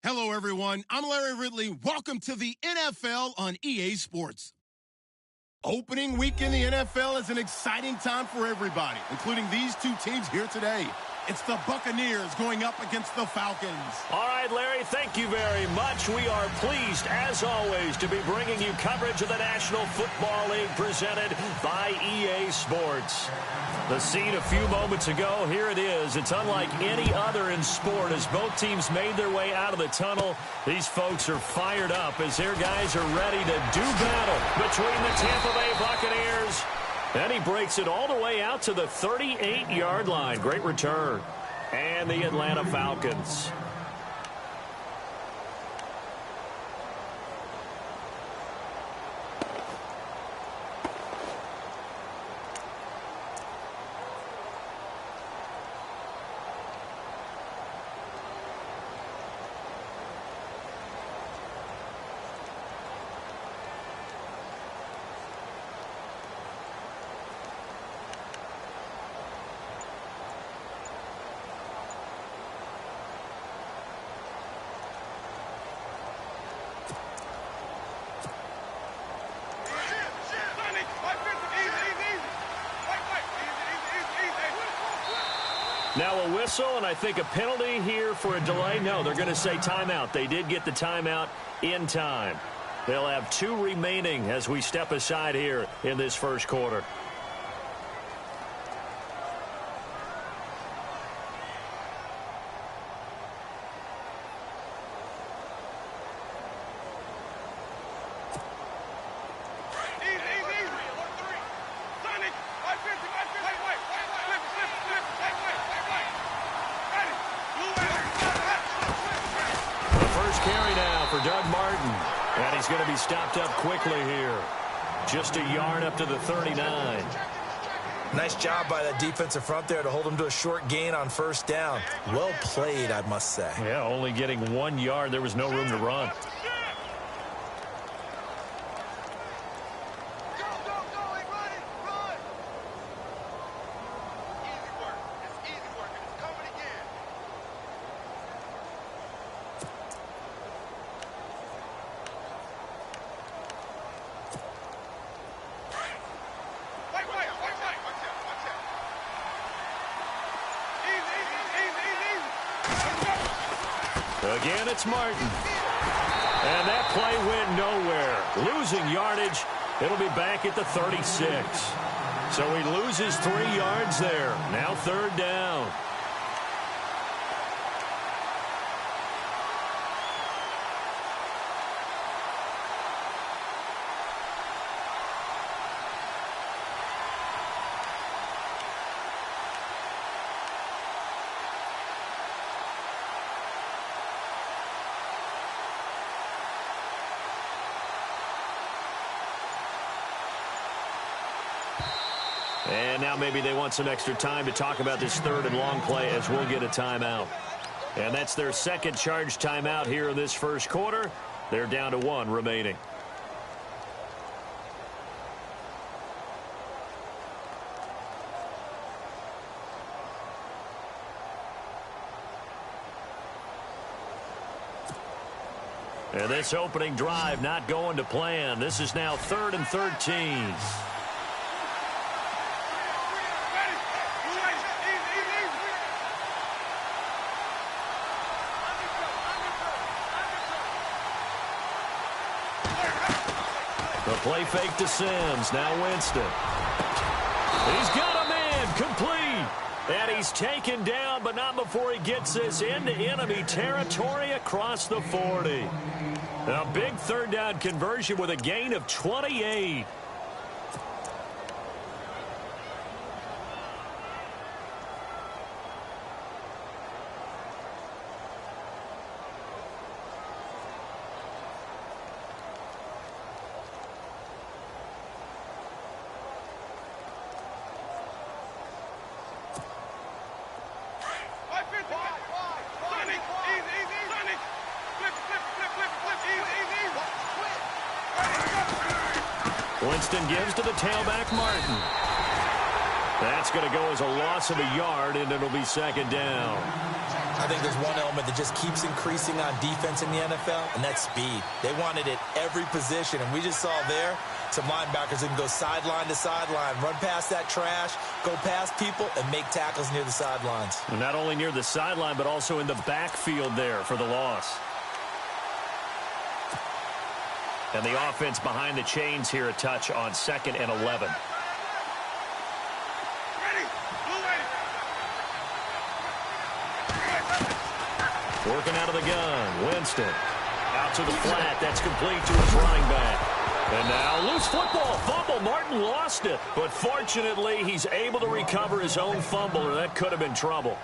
Hello, everyone. I'm Larry Ridley. Welcome to the NFL on EA Sports. Opening week in the NFL is an exciting time for everybody, including these two teams here today. It's the Buccaneers going up against the Falcons. All right, Larry, thank you very much. We are pleased, as always, to be bringing you coverage of the National Football League presented by EA Sports. The scene a few moments ago, here it is. It's unlike any other in sport as both teams made their way out of the tunnel. These folks are fired up as their guys are ready to do battle between the Tampa Bay Buccaneers. And he breaks it all the way out to the 38-yard line. Great return. And the Atlanta Falcons. Now a whistle, and I think a penalty here for a delay. No, they're going to say timeout. They did get the timeout in time. They'll have 2 remaining as we step aside here in this first quarter. And he's going to be stopped up quickly here. Just a yard up to the 39. Nice job by the defensive front there to hold him to a short gain on first down. Well played, I must say. Yeah, only getting 1 yard. There was no room to run. Again, it's Martin. And that play went nowhere. Losing yardage. It'll be back at the 36. So he loses 3 yards there. Now 3rd down. And now maybe they want some extra time to talk about this 3rd and long play as we'll get a timeout. And that's their second charge timeout here in this first quarter. They're down to 1 remaining. And this opening drive not going to plan. This is now 3rd and 13. The play fake to Sims. Now Winston. He's got a man. Complete. And he's taken down, but not before he gets this into enemy territory across the 40. A big 3rd down conversion with a gain of 28. Winston gives to the tailback, Martin. That's going to go as a loss of a yard, and it'll be 2nd down. I think there's one element that just keeps increasing on defense in the NFL, and that's speed. They want it at every position, and we just saw there some linebackers that can go sideline to sideline, run past that trash, go past people, and make tackles near the sidelines. And not only near the sideline, but also in the backfield there for the loss. And the offense behind the chains here a touch on 2nd and 11. Working out of the gun, Winston. Out to the flat, that's complete to his running back. And now, loose football, fumble. Martin lost it. But fortunately, he's able to recover his own fumble, or that could have been trouble.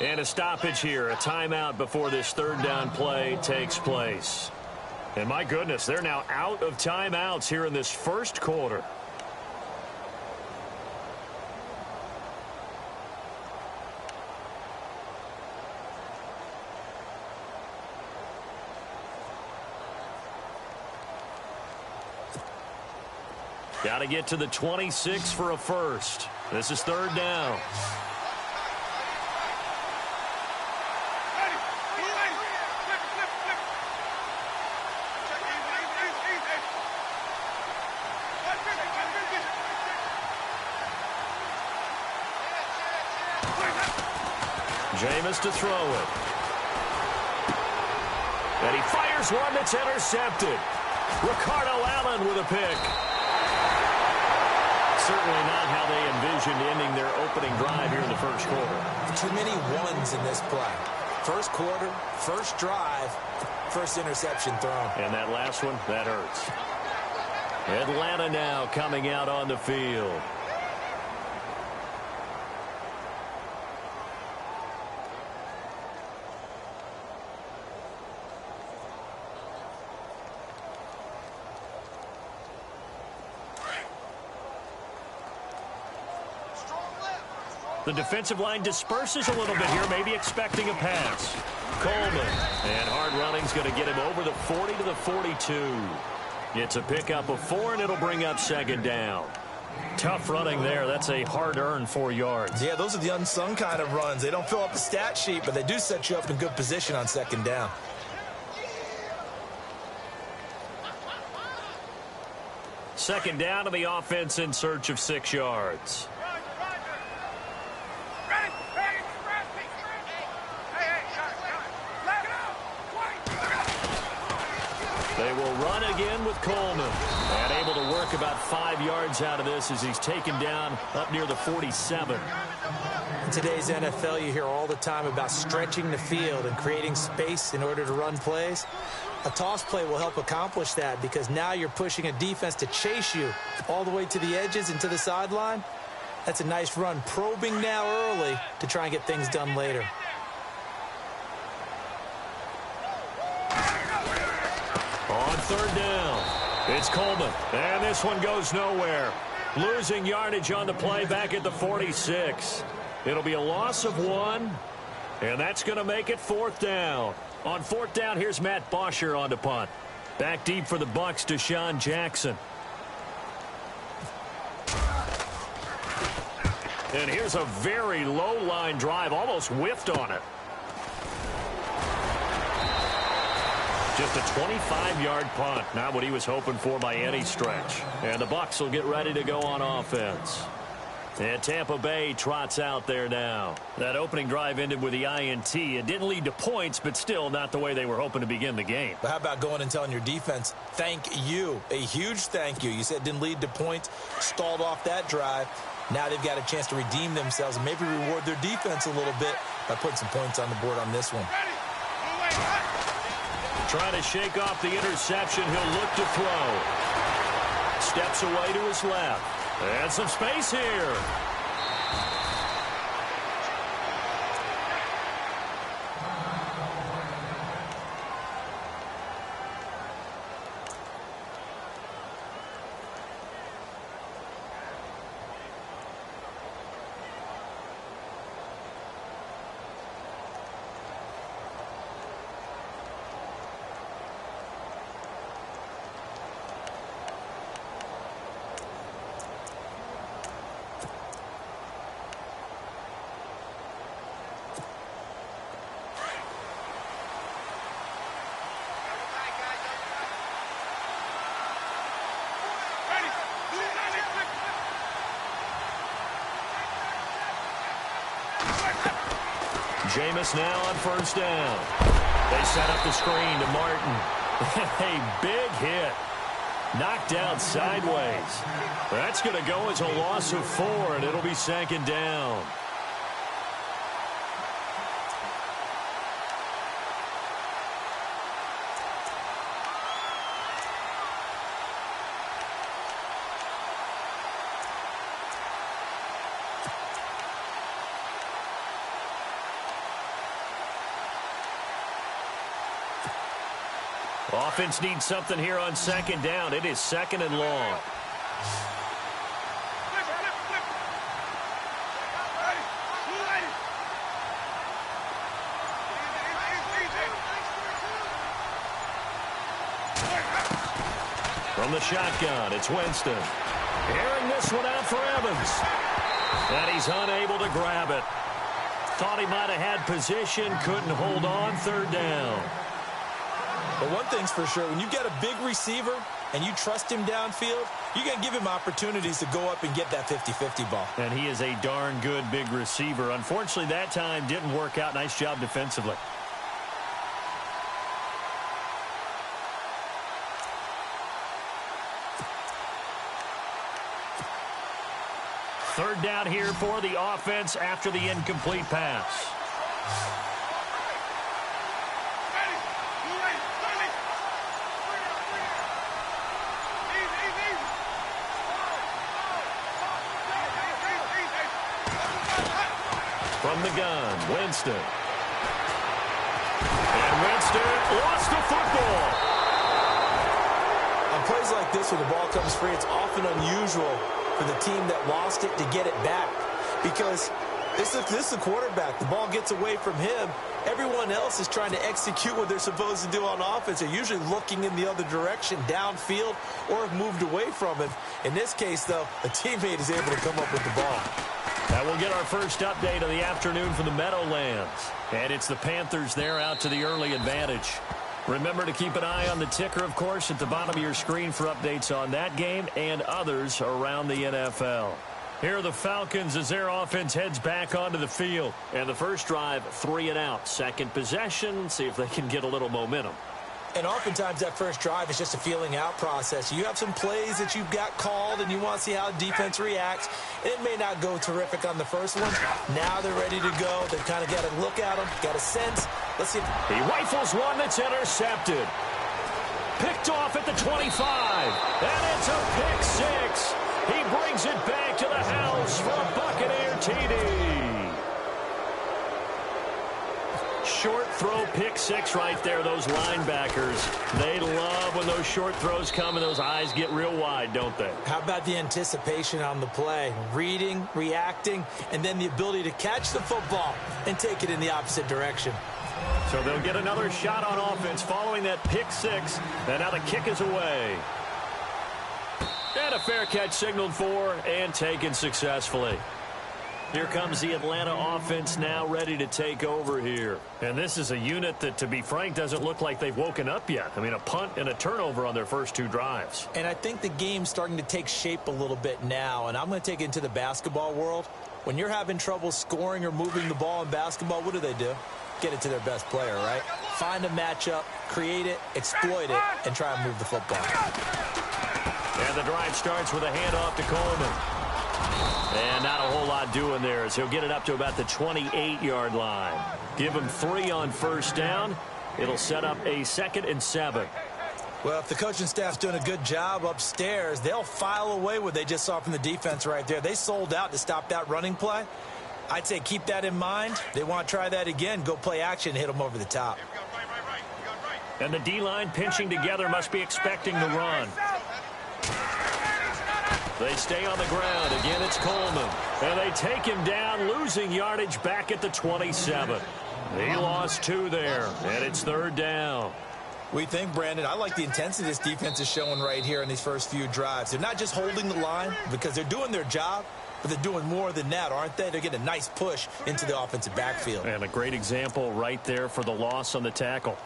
And a stoppage here, a timeout before this 3rd down play takes place. And my goodness, they're now out of timeouts here in this 1st quarter. Got to get to the 26 for a first. This is 3rd down. Jameis to throw it. And he fires one that's intercepted. Ricardo Allen with a pick. Certainly not how they envisioned ending their opening drive here in the 1st quarter. Too many ones in this play. 1st quarter, 1st drive, 1st interception thrown. And that last one, that hurts. Atlanta now coming out on the field. The defensive line disperses a little bit here, maybe expecting a pass. Coleman, and hard running's going to get him over the 40 to the 42. It's a pickup of 4, and it'll bring up 2nd down. Tough running there. That's a hard-earned 4 yards. Yeah, those are the unsung kind of runs. They don't fill up the stat sheet, but they do set you up in good position on 2nd down. Second down, and the offense in search of 6 yards. They will run again with Coleman. And able to work about 5 yards out of this as he's taken down up near the 47. In today's NFL, you hear all the time about stretching the field and creating space in order to run plays. A toss play will help accomplish that because now you're pushing a defense to chase you all the way to the edges and to the sideline. That's a nice run, probing now early to try and get things done later. On 3rd down, it's Coleman, and this one goes nowhere. Losing yardage on the play back at the 46. It'll be a loss of 1, and that's going to make it 4th down. On 4th down, here's Matt Bosher on the punt. Back deep for the Bucs, Deshaun Jackson. And here's a very low-line drive, almost whiffed on it. Just a 25-yard punt, not what he was hoping for by any stretch. And the Bucs will get ready to go on offense. And Tampa Bay trots out there now. That opening drive ended with the INT. It didn't lead to points, but still not the way they were hoping to begin the game. But how about going and telling your defense, thank you, a huge thank you. You said it didn't lead to points, stalled off that drive. Now they've got a chance to redeem themselves and maybe reward their defense a little bit by putting some points on the board on this one. Trying to shake off the interception. He'll look to throw. Steps away to his left. And some space here. Jameis now on first down. They set up the screen to Martin. A big hit. Knocked out sideways. That's going to go as a loss of 4, and it'll be second down. Offense needs something here on second down. It is second and long. From the shotgun, it's Winston. Airing this one out for Evans. And he's unable to grab it. Thought he might have had position, couldn't hold on, third down. But one thing's for sure, when you've got a big receiver and you trust him downfield, you're going to give him opportunities to go up and get that 50-50 ball. And he is a darn good big receiver. Unfortunately, that time didn't work out. Nice job defensively. Third down here for the offense after the incomplete pass. From the gun, Winston. And Winston lost the football. On plays like this, when the ball comes free, it's often unusual for the team that lost it to get it back. Because this is the quarterback. The ball gets away from him. Everyone else is trying to execute what they're supposed to do on offense. They're usually looking in the other direction, downfield, or have moved away from him. In this case, though, a teammate is able to come up with the ball. Now we'll get our first update of the afternoon from the Meadowlands. And it's the Panthers there out to the early advantage. Remember to keep an eye on the ticker, of course, at the bottom of your screen for updates on that game and others around the NFL. Here are the Falcons as their offense heads back onto the field. And the first drive, 3 and out. Second possession, see if they can get a little momentum. And oftentimes that first drive is just a feeling out process. You have some plays that you've got called and you want to see how the defense reacts. It may not go terrific on the first one. Now they're ready to go. They've kind of got to look at them, got a sense. Let's see. He rifles one that's intercepted. Picked off at the 25. And it's a pick 6. He brings it back to the house for a Buccaneer TD. Short throw, pick 6 right there. Those linebackers, they love when those short throws come and those eyes get real wide, don't they? How about the anticipation on the play? Reading, reacting, and then the ability to catch the football and take it in the opposite direction. So they'll get another shot on offense following that pick 6. And now the kick is away. And a fair catch signaled for and taken successfully. Here comes the Atlanta offense now ready to take over here. And this is a unit that, to be frank, doesn't look like they've woken up yet. I mean, a punt and a turnover on their first 2 drives. And I think the game's starting to take shape a little bit now. And I'm going to take it into the basketball world. When you're having trouble scoring or moving the ball in basketball, what do? Get it to their best player, right? Find a matchup, create it, exploit it, and try and move the football. And the drive starts with a handoff to Coleman. And not a whole lot doing there as he'll get it up to about the 28-yard line. Give him 3 on first down. It'll set up a 2nd and 7. Well, if the coaching staff's doing a good job upstairs, they'll file away what they just saw from the defense right there. They sold out to stop that running play. I'd say keep that in mind. They want to try that again. Go play action, hit them over the top. And the D-line pinching together must be expecting the run. They stay on the ground. Again, it's Coleman. And they take him down, losing yardage back at the 27. He lost 2 there, and it's 3rd down. We think, Brandon, I like the intensity this defense is showing right here in these first few drives. They're not just holding the line because they're doing their job, but they're doing more than that, aren't they? They're getting a nice push into the offensive backfield. And a great example right there for the loss on the tackle.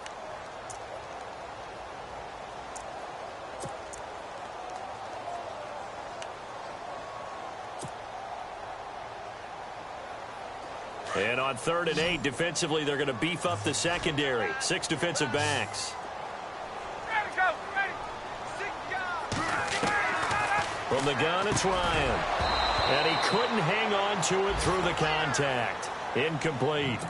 And on 3rd and 8, defensively, they're going to beef up the secondary. 6 defensive backs. From the gun, it's Ryan. And he couldn't hang on to it through the contact. Incomplete.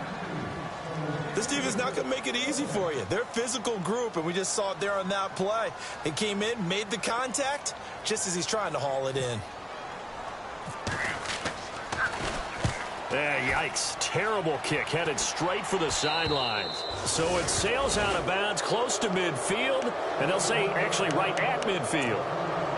This defense is not going to make it easy for you. They're a physical group, and we just saw it there on that play. He came in, made the contact, just as he's trying to haul it in. Yikes. Terrible kick headed straight for the sidelines. So it sails out of bounds close to midfield, and they'll say actually right at midfield.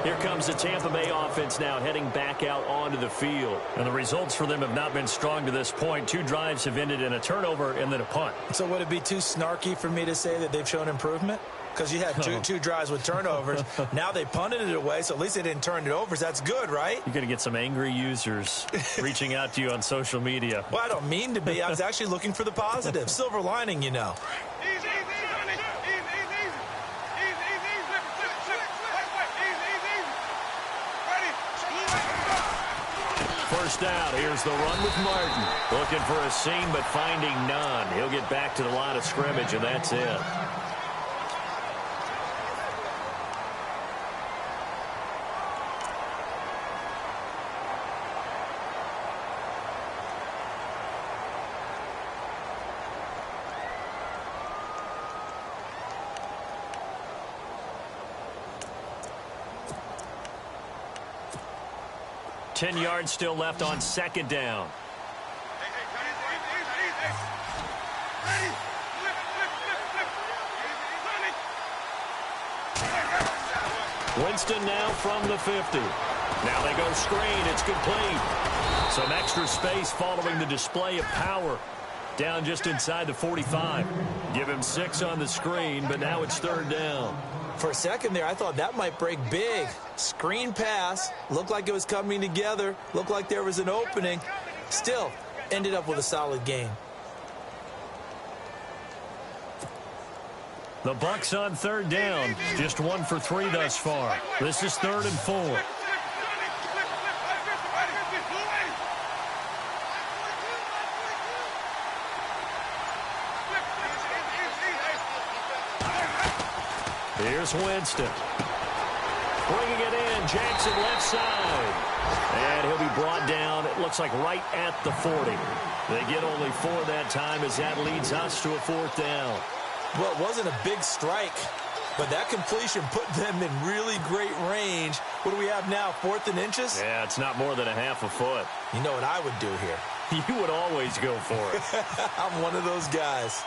Here comes the Tampa Bay offense now heading back out onto the field. And the results for them have not been strong to this point. 2 drives have ended in a turnover and then a punt. So would it be too snarky for me to say that they've shown improvement? Because you had two drives with turnovers. Now they punted it away, so at least they didn't turn it over. So that's good, right? You're going to get some angry users reaching out to you on social media. Well, I don't mean to be. I was actually looking for the positive. Silver lining, you know. First out, here's the run with Martin. Looking for a seam, but finding none. He'll get back to the line of scrimmage, and that's it. Ten yards still left on 2nd down. Winston now from the 50. Now they go screen. It's complete. Some extra space following the display of power. Down just inside the 45. Give him 6 on the screen, but now it's 3rd down. For a second there, I thought that might break big. Screen pass. Looked like it was coming together. Looked like there was an opening. Still, ended up with a solid game. The Bucs on 3rd down. Just 1 for 3 thus far. This is 3rd and 4. Here's Winston. Bringing it in. Jackson left side. And he'll be brought down, it looks like right at the 40. They get only 4 that time as that leads us to a 4th down. Well, it wasn't a big strike, but that completion put them in really great range. What do we have now, 4th and inches? Yeah, it's not more than a half a foot. You know what I would do here? You would always go for it. I'm one of those guys.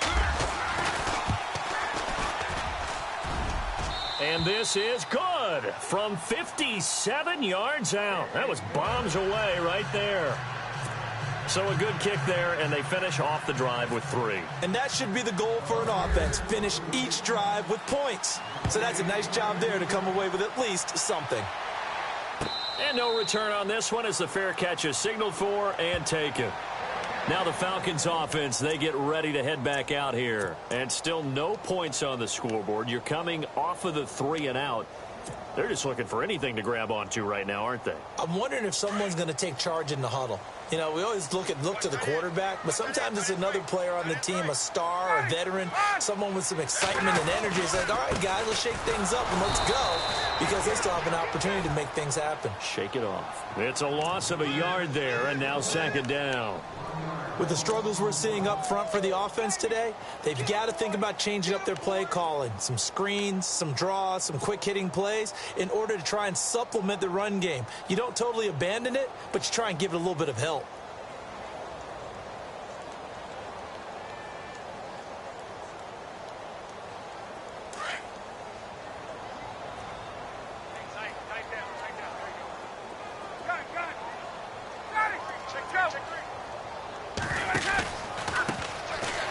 And this is good from 57 yards out. That was bombs away right there. So a good kick there, and they finish off the drive with 3. And that should be the goal for an offense. Finish each drive with points. So that's a nice job there to come away with at least something. And no return on this one as the fair catch is signaled for and taken. Now the Falcons offense, they get ready to head back out here. And still no points on the scoreboard. You're coming off of the 3 and out. They're just looking for anything to grab onto right now, aren't they? I'm wondering if someone's going to take charge in the huddle. You know, we always look to the quarterback, but sometimes it's another player on the team, a star, a veteran, someone with some excitement and energy. It's like, all right, guys, let's shake things up and let's go, because they still have an opportunity to make things happen. Shake it off. It's a loss of a yard there, and now 2nd down. With the struggles we're seeing up front for the offense today, they've got to think about changing up their play calling. Some screens, some draws, some quick-hitting plays in order to try and supplement the run game. You don't totally abandon it, but you try and give it a little bit of help.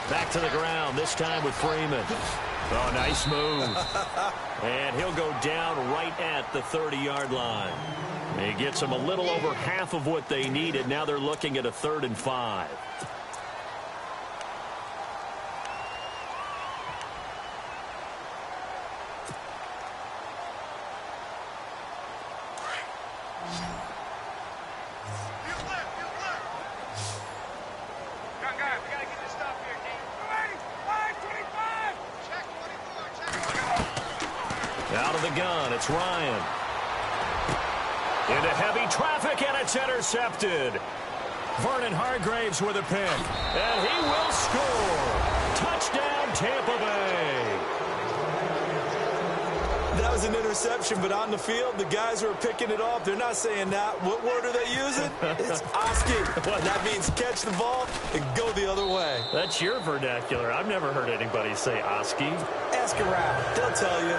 Back to the ground, this time with Freeman. Oh, nice move. And he'll go down right at the 30-yard line. He gets them a little over half of what they needed. Now they're looking at a 3rd and 5. Out of the gun, it's Ryan. Into heavy traffic, and it's intercepted. Vernon Hargraves with a pick, and he will score. Touchdown, Tampa Bay. That was an interception, but on the field, the guys who are picking it off, they're not saying that. What word are they using? It's Oski. And that means catch the ball and go the other way. That's your vernacular. I've never heard anybody say Oski. Ask around. They'll tell you.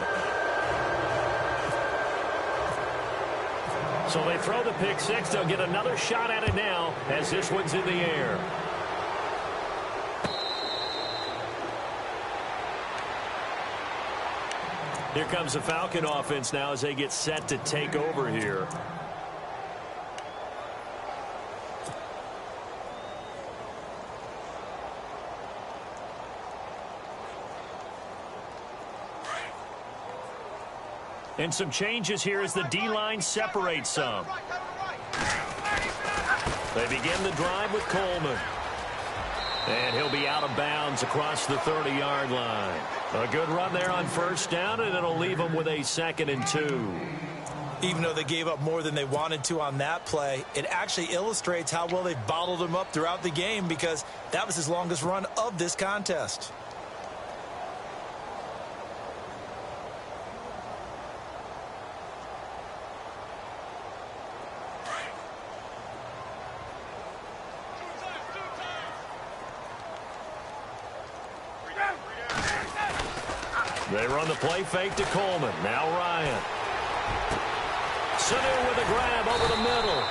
So they throw the pick six. They'll get another shot at it now as this one's in the air. Here comes the Falcon offense now as they get set to take over here. And some changes here as the D-line separates some. They begin the drive with Coleman. And he'll be out of bounds across the 30-yard line. A good run there on first down, and it'll leave them with a 2nd and 2. Even though they gave up more than they wanted to on that play, it actually illustrates how well they bottled him up throughout the game because that was his longest run of this contest. They run the play fake to Coleman. Now Ryan. Sanu with a grab over the middle.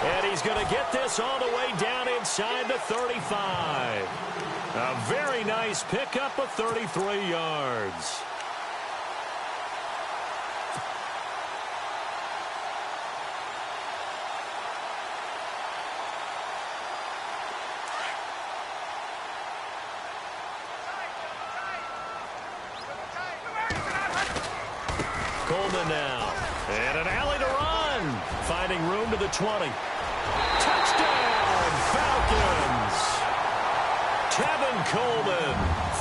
And he's going to get this all the way down inside the 35. A very nice pickup of 33 yards. Coleman now. And an alley to run. Finding room to the 20. Touchdown, Falcons. Tevin Coleman,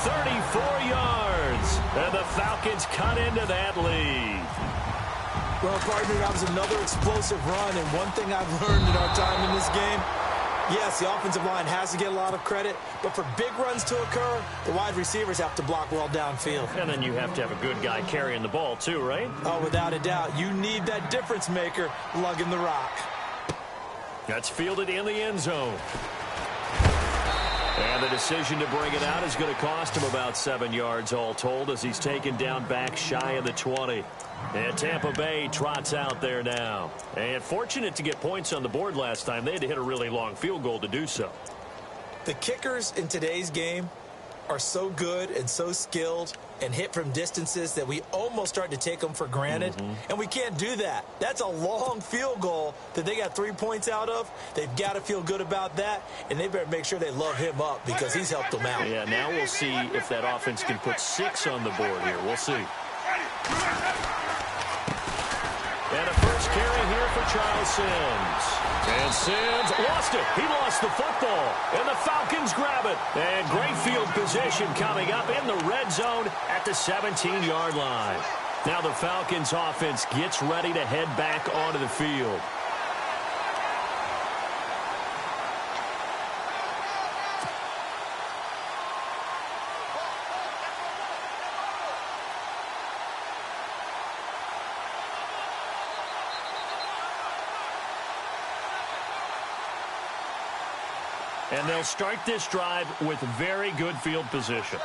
34 yards. And the Falcons cut into that lead. Well, partner, that was another explosive run. And one thing I've learned in our time in this game, yes, the offensive line has to get a lot of credit, but for big runs to occur, the wide receivers have to block well downfield. And then you have to have a good guy carrying the ball too, right? Oh, without a doubt. You need that difference maker lugging the rock. That's fielded in the end zone. And the decision to bring it out is going to cost him about 7 yards all told as he's taken down back shy of the 20. And Tampa Bay trots out there now. And fortunate to get points on the board last time. They had to hit a really long field goal to do so. The kickers in today's game are so good and so skilled and hit from distances that we almost start to take them for granted. And we can't do that. That's a long field goal that they got 3 points out of. They've got to feel good about that, and they better make sure they love him up because he's helped them out. Yeah, now we'll see if that offense can put 6 on the board here. We'll see. And a first carry here for Charles Sims. And Sims lost it. He lost the football. And the Falcons grab it. And great field position coming up in the red zone at the 17-yard line. Now the Falcons offense gets ready to head back onto the field. And they'll start this drive with very good field position.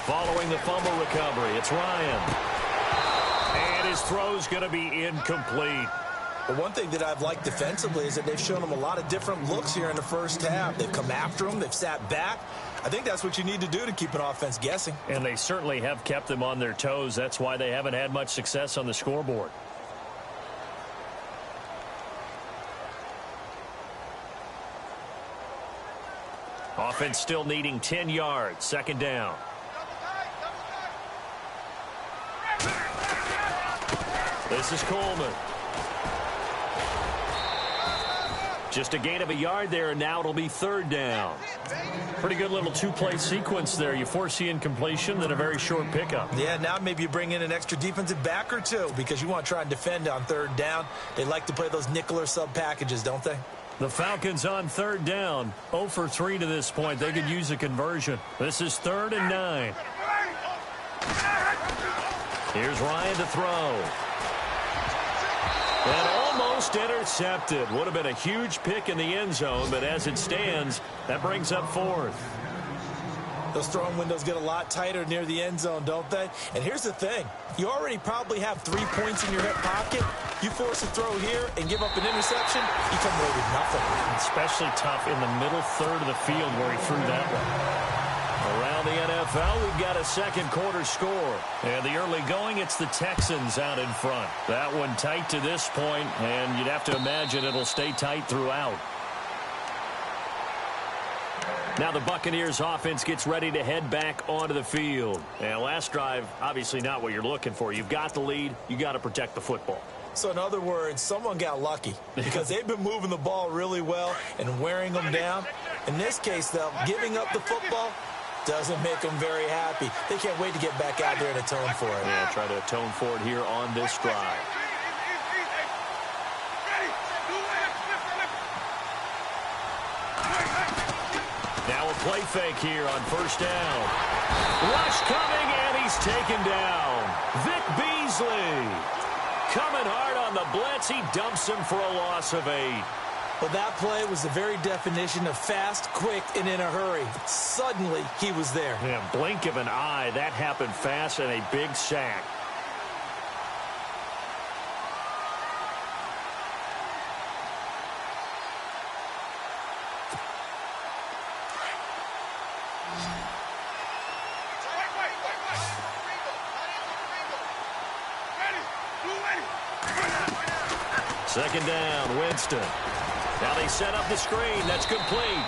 Following the fumble recovery, it's Ryan. And his throw's going to be incomplete. But one thing that I've liked defensively is that they've shown them a lot of different looks here in the first half. They've come after them. They've sat back. I think that's what you need to do to keep an offense guessing. And they certainly have kept them on their toes. That's why they haven't had much success on the scoreboard. Offense still needing 10 yards. Second down. This is Coleman. Just a gain of a yard there, and now it'll be third down. Pretty good little two-play sequence there. You force the incompletion, then a very short pickup. Yeah, now maybe you bring in an extra defensive back or two because you want to try and defend on third down. They like to play those nickel or sub packages, don't they? The Falcons on third down. 0 for 3 to this point. They could use a conversion. This is 3rd and 9. Here's Ryan to throw. And almost intercepted. Would have been a huge pick in the end zone, but as it stands, that brings up 4th. Those throwing windows get a lot tighter near the end zone, don't they? And here's the thing. You already probably have 3 points in your hip pocket. You force a throw here and give up an interception, you come away with nothing. Especially tough in the middle third of the field where he threw that one. Around the NFL, we've got a second quarter score. And the early going, it's the Texans out in front. That one tight to this point, and you'd have to imagine it'll stay tight throughout. Now the Buccaneers offense gets ready to head back onto the field. And last drive, obviously not what you're looking for. You've got the lead. You got to protect the football. So in other words, someone got lucky because they've been moving the ball really well and wearing them down. In this case, though, giving up the football doesn't make them very happy. They can't wait to get back out there and atone for it. Yeah, try to atone for it here on this drive. Now a play fake here on first down. Rush coming, and he's taken down. Vic Beasley coming hard on the blitz. He dumps him for a loss of 8. Well, that play was the very definition of fast, quick, and in a hurry. Suddenly, he was there. Yeah, blink of an eye. That happened fast and a big sack. Second down, Winston. Now they set up the screen. That's complete.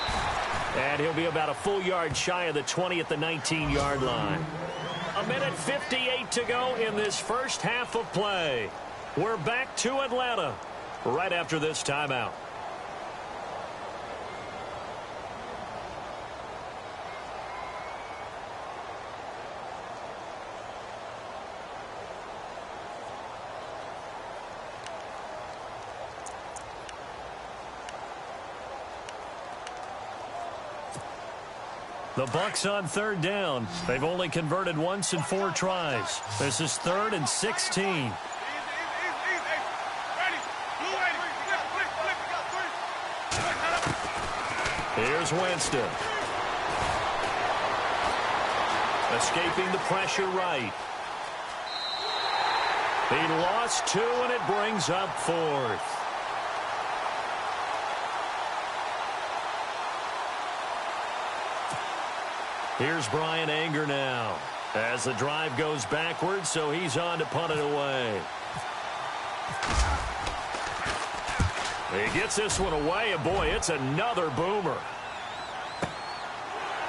And he'll be about a full yard shy of the 20 at the 19-yard line. 1:58 to go in this first half of play. We're back to Atlanta right after this timeout. The Bucs on third down. They've only converted once in 4 tries. This is 3rd and 16. Here's Winston. Escaping the pressure right. He lost 2, and it brings up 4th. Here's Brian Anger now as the drive goes backwards, so he's on to punt it away. He gets this one away, and boy, it's another boomer.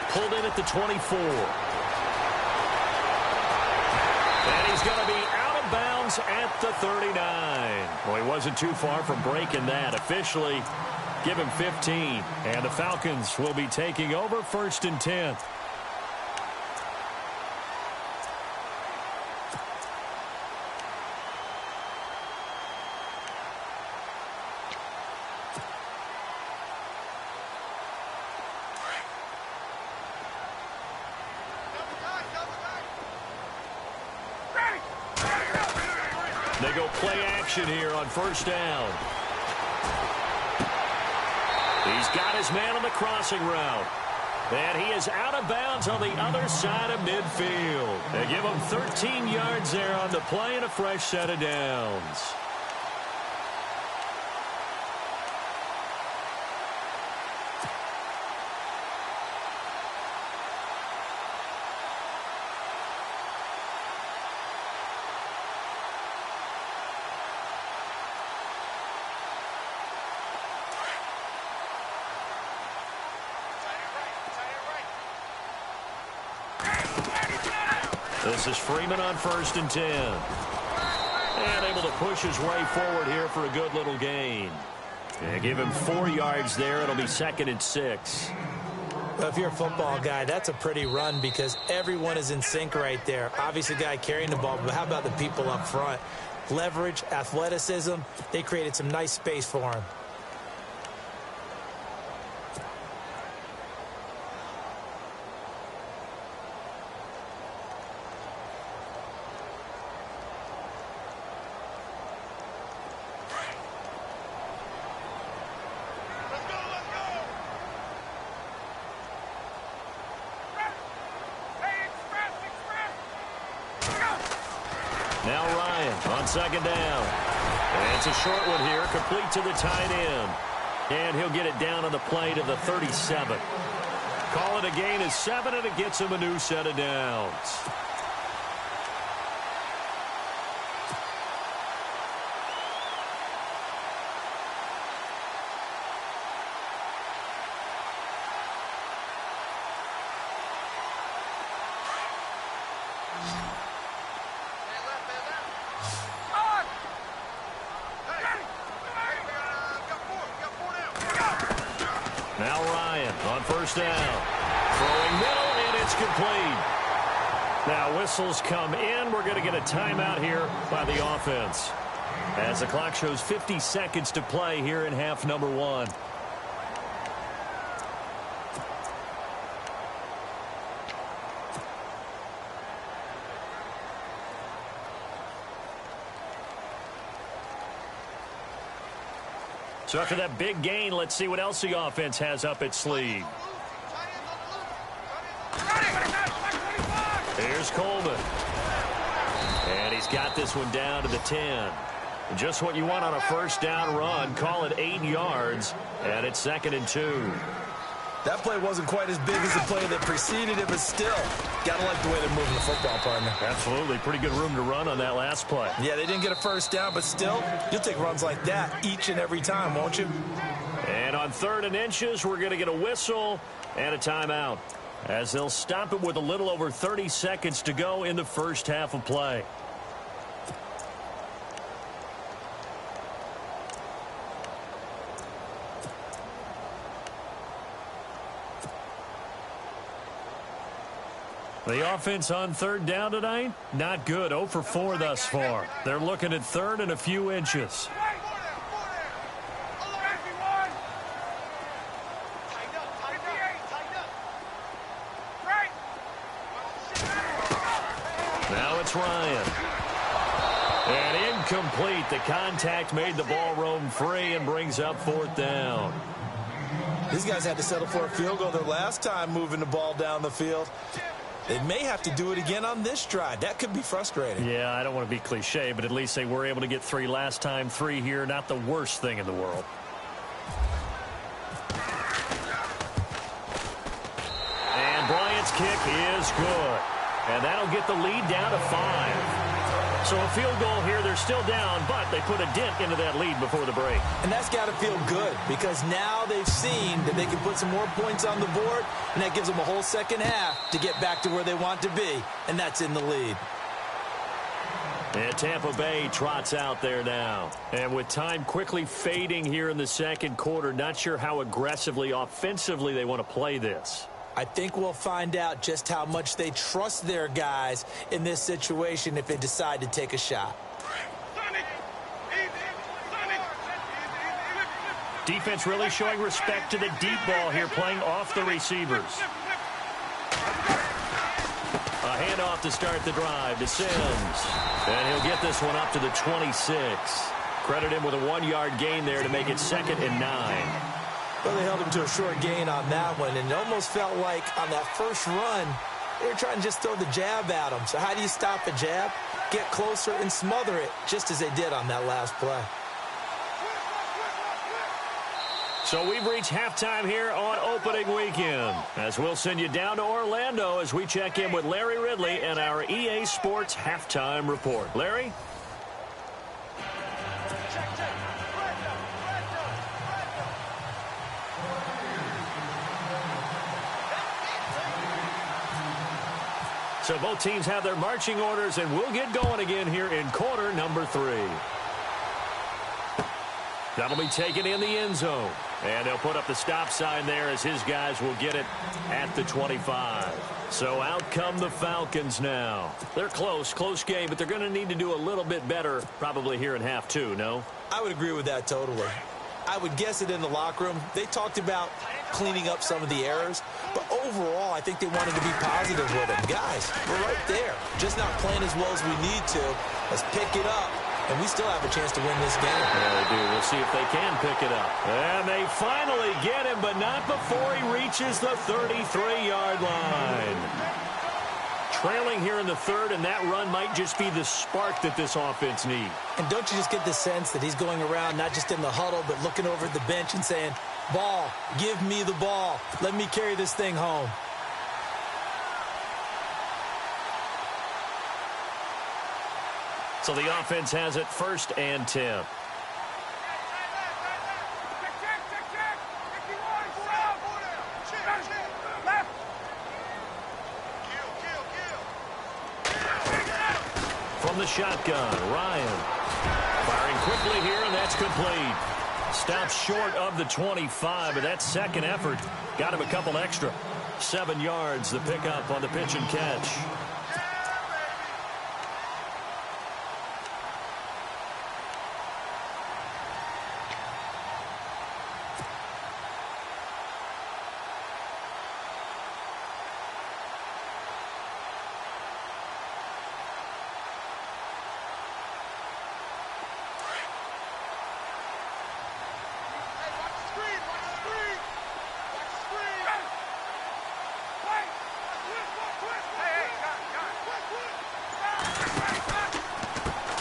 Pulled in at the 24. And he's going to be out of bounds at the 39. Well, he wasn't too far from breaking that. Officially, give him 15. And the Falcons will be taking over 1st and 10. They go play action here on first down. He's got his man on the crossing route. And he is out of bounds on the other side of midfield. They give him 13 yards there on the play and a fresh set of downs. This is Freeman on 1st and 10. And able to push his way forward here for a good little gain. Yeah, give him 4 yards there. It'll be 2nd and 6. Well, if you're a football guy, that's a pretty run because everyone is in sync right there. Obviously, the guy carrying the ball, but how about the people up front? Leverage, athleticism, they created some nice space for him. Now Ryan on 2nd down. And it's a short one here, complete to the tight end. And he'll get it down on the play to the 37. Call it a gain of 7, and it gets him a new set of downs. Now Ryan on 1st down. Throwing middle, and it's complete. Now whistles come in. We're going to get a timeout here by the offense. As the clock shows 50 seconds to play here in half number 1. So after that big gain, let's see what else the offense has up its sleeve. Here's Coleman. And he's got this one down to the 10. Just what you want on a 1st down run. Call it 8 yards, and it's 2nd and 2. That play wasn't quite as big as the play that preceded it, but still, gotta like the way they're moving the football, partner. Absolutely. Pretty good room to run on that last play. Yeah, they didn't get a 1st down, but still, you'll take runs like that each and every time, won't you? And on 3rd and inches, we're going to get a whistle and a timeout, as they'll stop it with a little over 30 seconds to go in the 1st half of play. The offense on 3rd down tonight, not good. 0 for 4 thus far. They're looking at 3rd and a few inches. Now it's Ryan. And incomplete. The contact made the ball roam free and brings up 4th down. These guys had to settle for a field goal their last time moving the ball down the field. They may have to do it again on this drive. That could be frustrating. Yeah, I don't want to be cliche, but at least they were able to get 3 last time. 3 here, not the worst thing in the world. And Bryant's kick is good. And that'll get the lead down to 5. So a field goal here, they're still down, but they put a dent into that lead before the break. And that's got to feel good because now they've seen that they can put some more points on the board, and that gives them a whole 2nd half to get back to where they want to be, and that's in the lead. And Tampa Bay trots out there now. And with time quickly fading here in the 2nd quarter, not sure how aggressively, offensively they want to play this. I think we'll find out just how much they trust their guys in this situation if they decide to take a shot. Defense really showing respect to the deep ball here, playing off the receivers. A handoff to start the drive to Sims. And he'll get this one up to the 26. Credit him with a 1-yard gain there to make it 2nd and 9. Well, they held him to a short gain on that one, and it almost felt like on that first run, they were trying to just throw the jab at him. So how do you stop a jab? Get closer and smother it, just as they did on that last play. So we've reached halftime here on opening weekend, as we'll send you down to Orlando as we check in with Larry Ridley and our EA Sports Halftime Report. Larry? So both teams have their marching orders, and we'll get going again here in quarter number 3. That'll be taken in the end zone. And they'll put up the stop sign there as his guys will get it at the 25. So out come the Falcons now. They're close game, but they're going to need to do a little bit better probably here in half two, no? I would agree with that totally. I would guess it in the locker room. They talked about cleaning up some of the errors, but overall, I think they wanted to be positive with it. Guys, we're right there. Just not playing as well as we need to. Let's pick it up, and we still have a chance to win this game. Yeah, they do. We'll see if they can pick it up. And they finally get him, but not before he reaches the 33-yard line. Trailing here in the third, and that run might just be the spark that this offense needs. And don't you just get the sense that he's going around not just in the huddle, but looking over at the bench and saying, ball, give me the ball. Let me carry this thing home. So the offense has it 1st and 10. From the shotgun, Ryan firing quickly here, and that's complete. Stops short of the 25, but that second effort got him a couple extra. 7 yards, the pickup on the pitch and catch.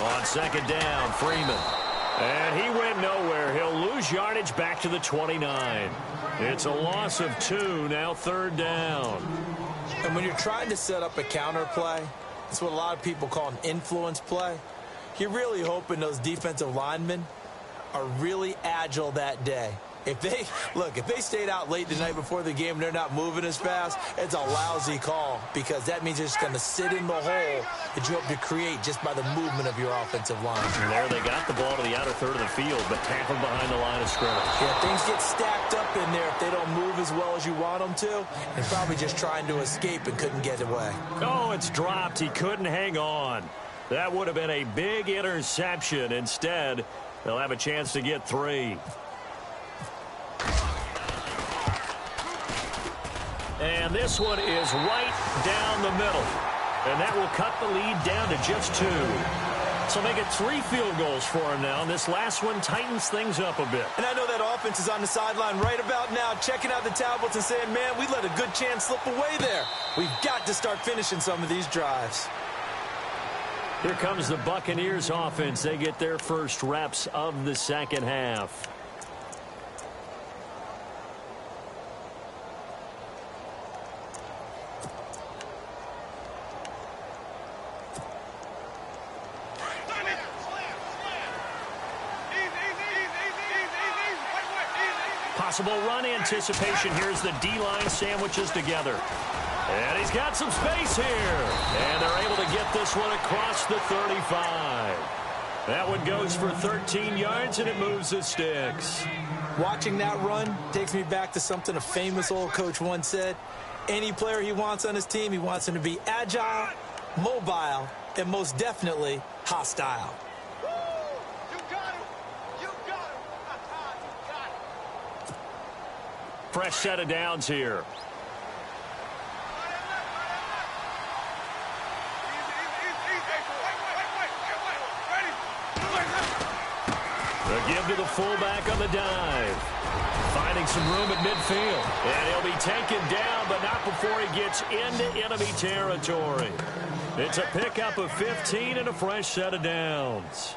On 2nd down, Freeman. And he went nowhere. He'll lose yardage back to the 29. It's a loss of 2, now 3rd down. And when you're trying to set up a counter play, it's what a lot of people call an influence play. You're really hoping those defensive linemen are really agile that day. If they stayed out late the night before the game and they're not moving as fast, it's a lousy call because that means they're just going to sit in the hole that you hope to create just by the movement of your offensive line. And there they got the ball to the outer third of the field, but tackled behind the line of scrimmage. Yeah, things get stacked up in there if they don't move as well as you want them to. They're probably just trying to escape and couldn't get away. Oh, it's dropped. He couldn't hang on. That would have been a big interception. Instead, they'll have a chance to get 3. And this one is right down the middle. And that will cut the lead down to just 2. So make it 3 field goals for him now. And this last one tightens things up a bit. And I know that offense is on the sideline right about now, checking out the tablets and saying, man, we let a good chance slip away there. We've got to start finishing some of these drives. Here comes the Buccaneers offense. They get their first reps of the second half. Possible run anticipation. Here's the D-line sandwiches together. And he's got some space here. And they're able to get this one across the 35. That one goes for 13 yards, and it moves the sticks. Watching that run takes me back to something a famous old coach once said. Any player he wants on his team, he wants him to be agile, mobile, and most definitely hostile. Fresh set of downs here. The give to the fullback on the dive. Finding some room at midfield. And he'll be taken down, but not before he gets into enemy territory. It's a pickup of 15 and a fresh set of downs.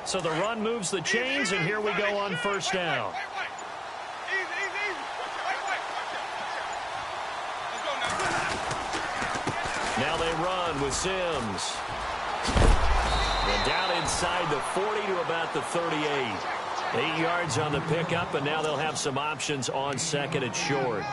So the run moves the chains, and here we go on first down. Now they run with Sims. And down inside the 40 to about the 38. 8 yards on the pickup, and now they'll have some options on second and short.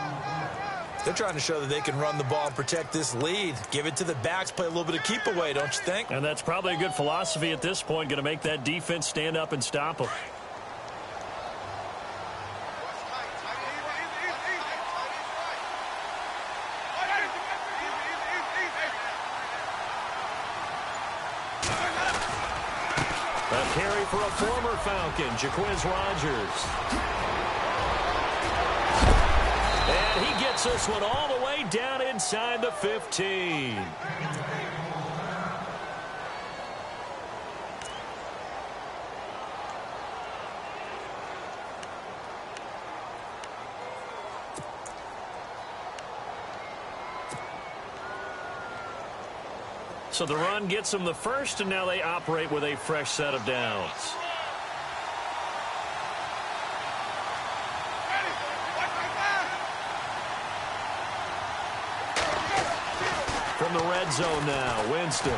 They're trying to show that they can run the ball and protect this lead. Give it to the backs, play a little bit of keep away, don't you think? And that's probably a good philosophy at this point, going to make that defense stand up and stop them. A carry for a former Falcon, Jaquiz Rogers. And he gets this one all the way down inside the 15. So the run gets them the first, and now they operate with a fresh set of downs. From the red zone now, Winston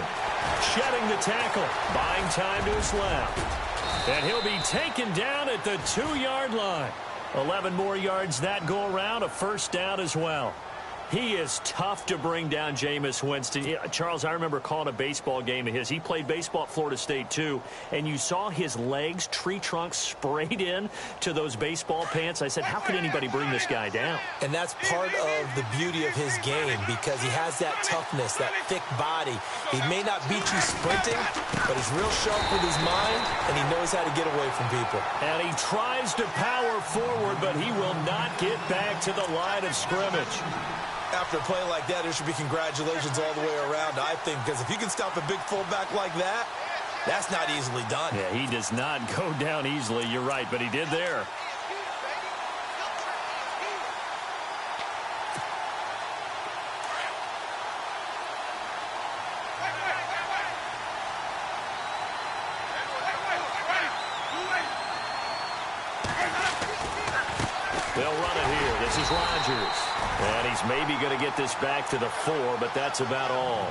shedding the tackle, buying time to his left. And he'll be taken down at the 2-yard line. 11 more yards that go around, a first down as well. He is tough to bring down, Jameis Winston. Charles, I remember calling a baseball game of his. He played baseball at Florida State, too, and you saw his legs, tree trunks sprayed in to those baseball pants. I said, how could anybody bring this guy down? And that's part of the beauty of his game because he has that toughness, that thick body. He may not beat you sprinting, but he's real sharp with his mind, and he knows how to get away from people. And he tries to power forward, but he will not get back to the line of scrimmage. After a play like that, there should be congratulations all the way around, I think, because if you can stop a big fullback like that, that's not easily done. Yeah, he does not go down easily. You're right, but he did there. They'll run it here. This is Rodgers. And he's maybe going to get this back to the 4, but that's about all.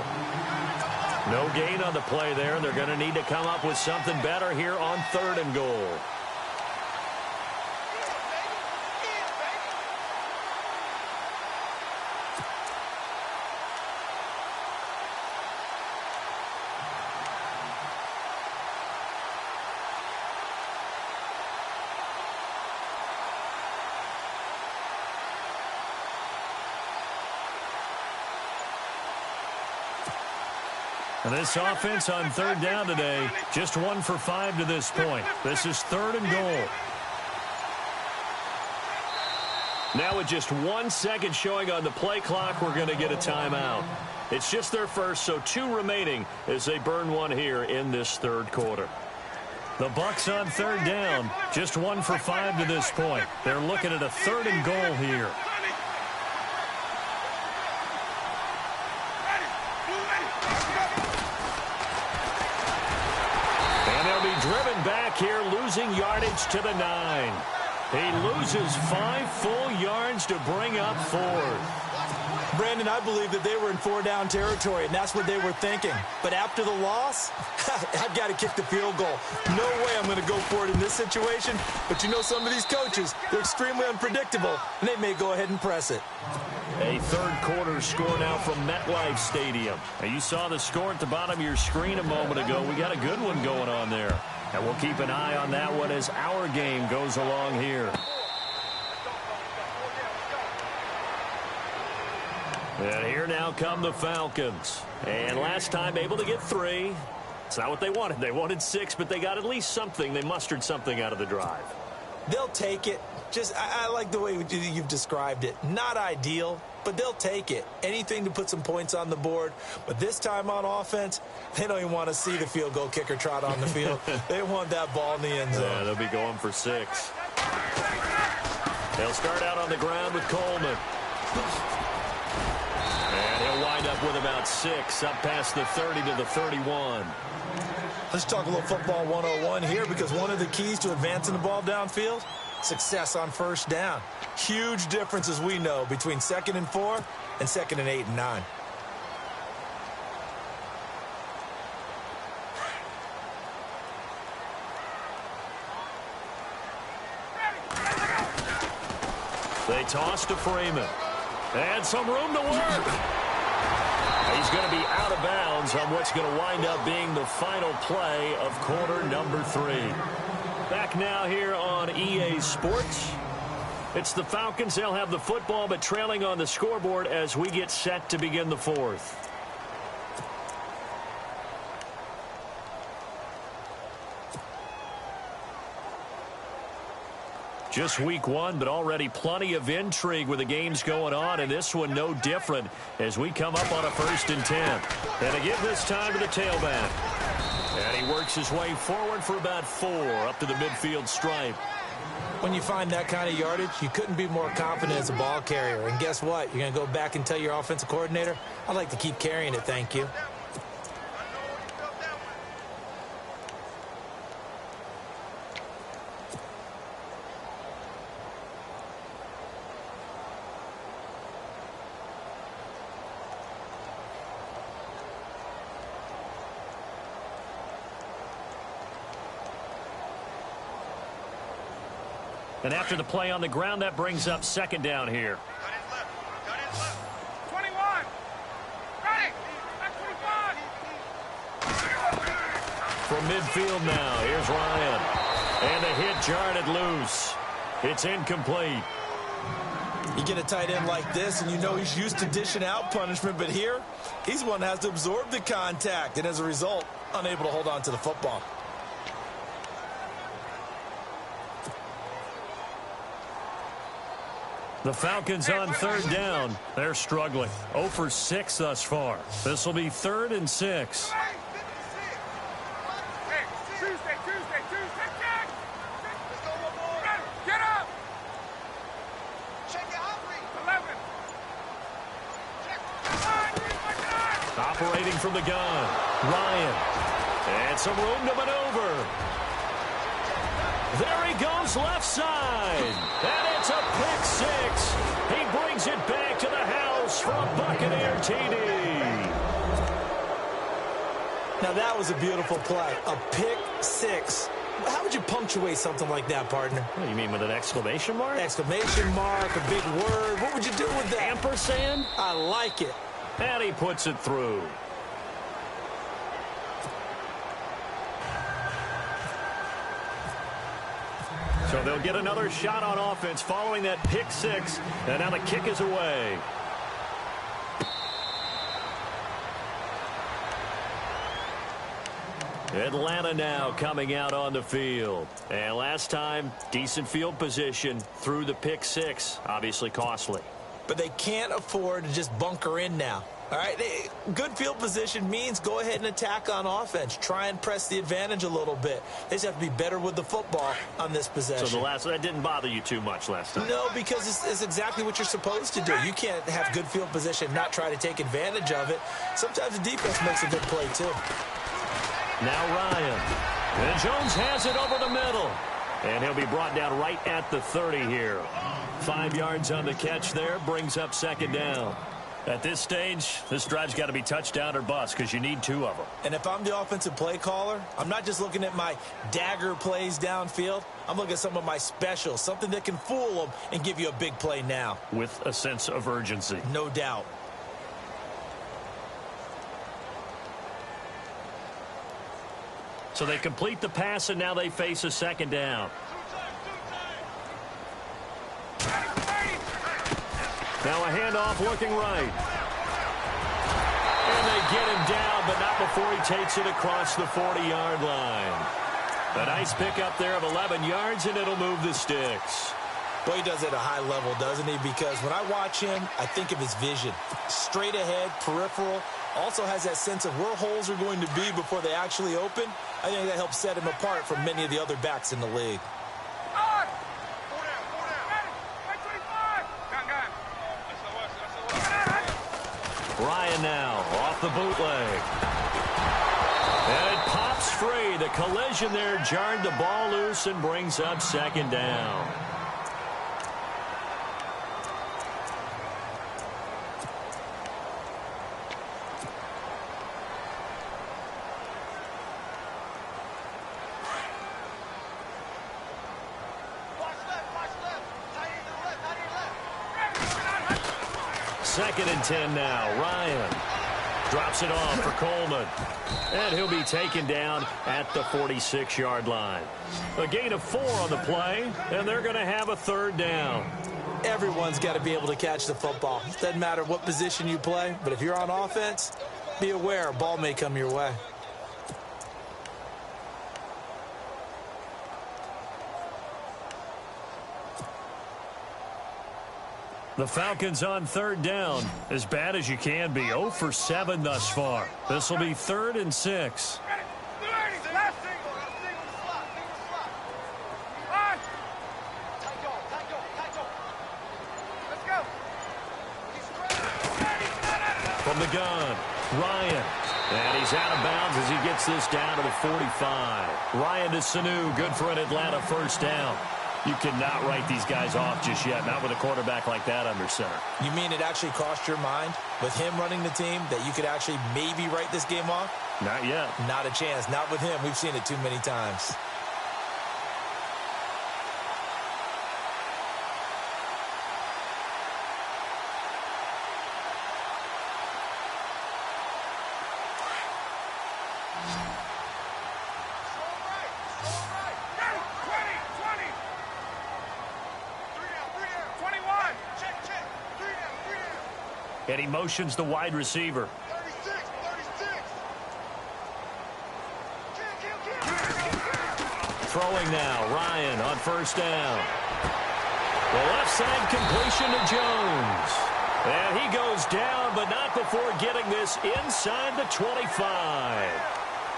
No gain on the play there, and they're going to need to come up with something better here on 3rd and goal. And this offense on 3rd down today, just 1 for 5 to this point. This is 3rd and goal. Now with just 1 second showing on the play clock, we're going to get a timeout. It's just their first, so 2 remaining as they burn 1 here in this 3rd quarter. The Bucs on 3rd down, just 1 for 5 to this point. They're looking at a 3rd and goal here. Driven back here, losing yardage to the 9. He loses 5 full yards to bring up 4th. Brandon, I believe that they were in 4-down territory, and that's what they were thinking. But after the loss, I've got to kick the field goal. No way I'm going to go for it in this situation. But you know some of these coaches, they're extremely unpredictable, and they may go ahead and press it. A 3rd quarter score now from MetLife Stadium. Now you saw the score at the bottom of your screen a moment ago. We got a good one going on there. And we'll keep an eye on that one as our game goes along here. And here now come the Falcons. And last time able to get 3. It's not what they wanted. They wanted 6, but they got at least something. They mustered something out of the drive. They'll take it. I like the way you've described it. Not ideal, but they'll take it. Anything to put some points on the board. But this time on offense, they don't even want to see the field goal kicker trot on the field. They want that ball in the end zone. Yeah, they'll be going for 6. They'll start out on the ground with Coleman. And he'll wind up with about 6, up past the 30 to the 31. Let's talk a little football 101 here, because one of the keys to advancing the ball downfield, success on 1st down. Huge difference, as we know, between 2nd and 4 and 2nd and 8 and 9. They toss to Freeman. And some room to work. He's going to be out of bounds on what's going to wind up being the final play of quarter number 3. Back now here on EA Sports. It's the Falcons. They'll have the football, but trailing on the scoreboard as we get set to begin the 4th. Just week 1, but already plenty of intrigue with the games going on, and this one no different as we come up on a 1st and 10. And again this time to the tailback. And he works his way forward for about 4 up to the midfield stripe. When you find that kind of yardage, you couldn't be more confident as a ball carrier. And guess what? You're going to go back and tell your offensive coordinator, I'd like to keep carrying it, thank you. And after the play on the ground, that brings up 2nd down here. 21. Ready. 25. From midfield now, here's Ryan. And the hit jarred loose. It's incomplete. You get a tight end like this, and you know he's used to dishing out punishment, but here, he's one that has to absorb the contact, and as a result, unable to hold on to the football. The Falcons on 3rd down. They're struggling. 0 for 6 thus far. This will be 3rd and 6. Hey, Tuesday, check. Let's go one more. Get up. Check it out, 11. Check. Operating from the gun. Ryan. And some room to maneuver. There he goes left side. And it's a pick 6. He brings it back to the house for a Buccaneer TD. Now that was a beautiful play. A pick 6. How would you punctuate something like that, partner? What do you mean, with an exclamation mark? Exclamation mark, a big word. What would you do with that? Ampersand? I like it. And he puts it through. So they'll get another shot on offense following that pick 6. And now the kick is away. Atlanta now coming out on the field. And last time, decent field position through the pick 6. Obviously costly. But they can't afford to just bunker in now. All right, good field position means go ahead and attack on offense. Try and press the advantage a little bit. They just have to be better with the football on this possession. So that didn't bother you too much last time? No, because it's exactly what you're supposed to do. You can't have good field position and not try to take advantage of it. Sometimes the defense makes a good play, too. Now Ryan. And Jones has it over the middle. And he'll be brought down right at the 30 here. 5 yards on the catch there. Brings up 2nd down. At this stage, this drive's got to be touchdown or bust because you need 2 of them. And if I'm the offensive play caller, I'm not just looking at my dagger plays downfield. I'm looking at some of my specials, something that can fool them and give you a big play now. With a sense of urgency. No doubt. So they complete the pass, and now they face a 2nd down. Now a handoff looking right. And they get him down, but not before he takes it across the 40-yard line. A nice pickup there of 11 yards, and it'll move the sticks. Well, he does it at a high level, doesn't he? Because when I watch him, I think of his vision. Straight ahead, peripheral. Also has that sense of where holes are going to be before they actually open. I think that helps set him apart from many of the other backs in the league. Ryan now off the bootleg. And it pops free. The collision there jarred the ball loose and brings up 2nd down. 2nd and 10 now. Ryan drops it off for Coleman. And he'll be taken down at the 46-yard line. A gain of 4 on the play, and they're going to have a 3rd down. Everyone's got to be able to catch the football. Doesn't matter what position you play, but if you're on offense, be aware a ball may come your way. The Falcons on 3rd down. As bad as you can be. 0 for 7 thus far. This will be 3rd and 6. From the gun, Ryan. And he's out of bounds as he gets this down to the 45. Ryan to Sanu. Good for an Atlanta 1st down. You cannot write these guys off just yet, not with a quarterback like that under center. You mean it actually crossed your mind with him running the team that you could actually maybe write this game off? Not yet. Not a chance. Not with him. We've seen it too many times. And he motions the wide receiver. 36. Throwing now, Ryan on 1st down. The left side completion to Jones. And he goes down, but not before getting this inside the 25.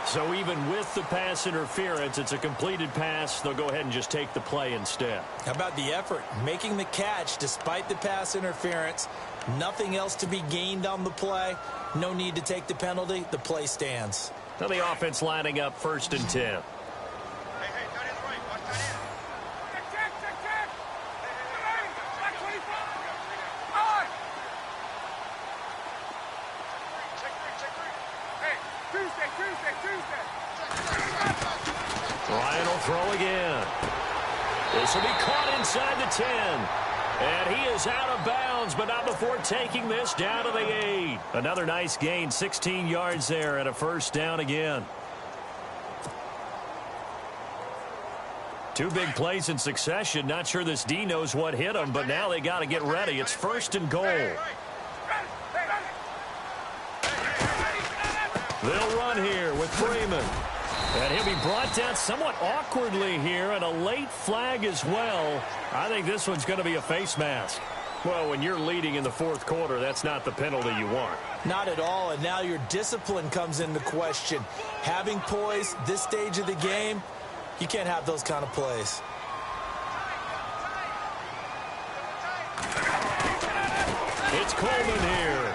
So even with the pass interference, it's a completed pass. They'll go ahead and just take the play instead. How about the effort? Making the catch despite the pass interference. Nothing else to be gained on the play. No need to take the penalty. The play stands. Now the offense lining up 1st and 10. Ryan will throw again. This will be caught inside the 10. And he is out of bounds, but not before taking this down to the 8. Another nice gain, 16 yards there, and a 1st down again. 2 big plays in succession. Not sure this D knows what hit him, but now they got to get ready. It's 1st and goal. They'll run here with Freeman. And he'll be brought down somewhat awkwardly here, and a late flag as well. I think this one's going to be a face mask. Well, when you're leading in the 4th quarter, that's not the penalty you want. Not at all, and now your discipline comes into question. Having poise this stage of the game, you can't have those kind of plays. It's Coleman here.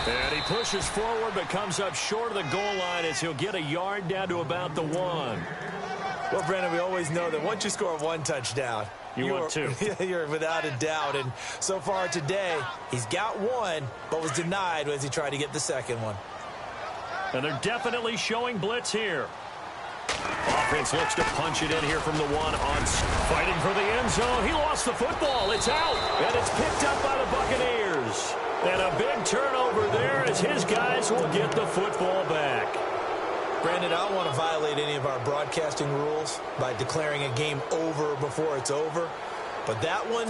And he pushes forward but comes up short of the goal line as he'll get a yard down to about the 1. Well, Brandon, we always know that once you score 1 touchdown, you want 2. You're without a doubt. And so far today, he's got 1, but was denied as he tried to get the 2nd one. And they're definitely showing blitz here. Offense looks to punch it in here from the 1 on fighting for the end zone. He lost the football. It's out, and it's picked up by the Buccaneers. And a big turnover there as his guys will get the football back. Brandon, I don't want to violate any of our broadcasting rules by declaring a game over before it's over. But that one,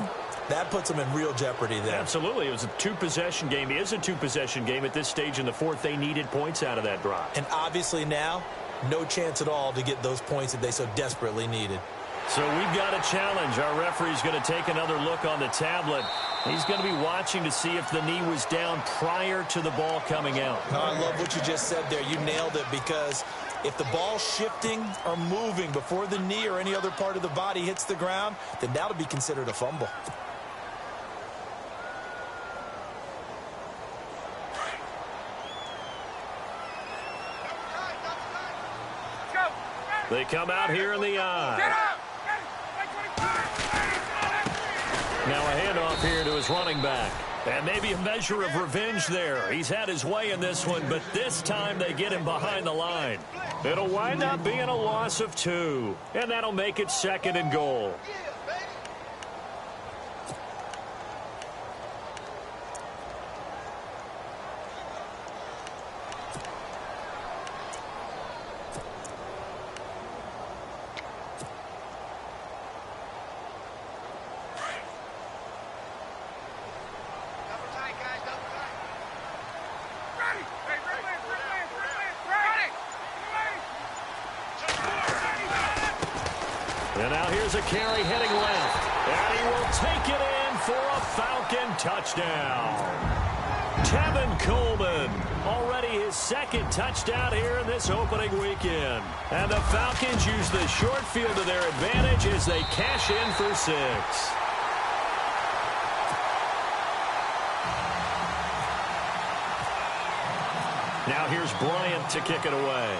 that puts them in real jeopardy there. Absolutely. It was a 2-possession game. It is a 2-possession game at this stage in the 4th. They needed points out of that drive. And obviously now, no chance at all to get those points that they so desperately needed. So we've got a challenge. Our referee's going to take another look on the tablet. He's going to be watching to see if the knee was down prior to the ball coming out. Oh, I love what you just said there. You nailed it, because if the ball's shifting or moving before the knee or any other part of the body hits the ground, then that'll be considered a fumble. They come out here in the eye. Now a handoff here to his running back. And maybe a measure of revenge there. He's had his way in this one, but this time they get him behind the line. It'll wind up being a loss of 2. And that'll make it 2nd and goal. And now here's a carry heading left. And he will take it in for a Falcon touchdown. Tevin Coleman, already his second touchdown here in this opening weekend. And the Falcons use the short field to their advantage as they cash in for 6. Now here's Bryant to kick it away.